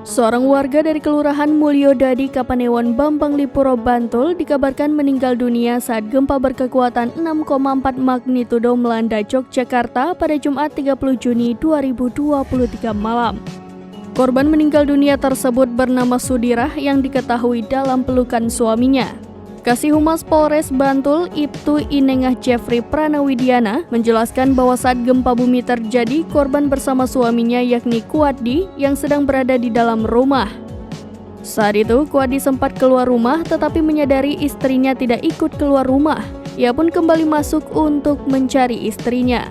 Seorang warga dari Kelurahan Mulyodadi, Kapanewon, Bambang Lipuro, Bantul dikabarkan meninggal dunia saat gempa berkekuatan 6,4 magnitudo melanda Yogyakarta pada Jumat 30 Juni 2023 malam. Korban meninggal dunia tersebut bernama Sudirah yang diketahui dalam pelukan suaminya. Kasih Humas Polres Bantul, Ibtu Inengah Jeffrey Pranawidiana, menjelaskan bahwa saat gempa bumi terjadi, korban bersama suaminya yakni Kuwadi yang sedang berada di dalam rumah. Saat itu, Kuwadi sempat keluar rumah tetapi menyadari istrinya tidak ikut keluar rumah. Ia pun kembali masuk untuk mencari istrinya.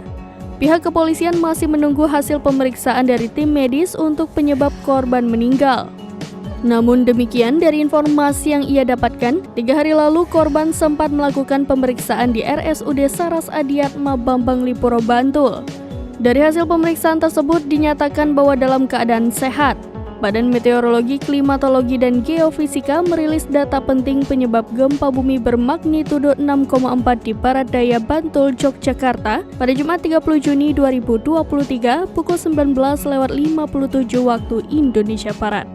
Pihak kepolisian masih menunggu hasil pemeriksaan dari tim medis untuk penyebab korban meninggal. Namun demikian, dari informasi yang ia dapatkan, 3 hari lalu korban sempat melakukan pemeriksaan di RSUD Saras Adiatma Bambang Lipuro, Bantul. Dari hasil pemeriksaan tersebut dinyatakan bahwa dalam keadaan sehat. Badan Meteorologi, Klimatologi, dan Geofisika merilis data penting penyebab gempa bumi bermagnitudo 6,4 di Barat Daya Bantul, Yogyakarta pada Jumat 30 Juni 2023 pukul 19.57 waktu Indonesia Barat.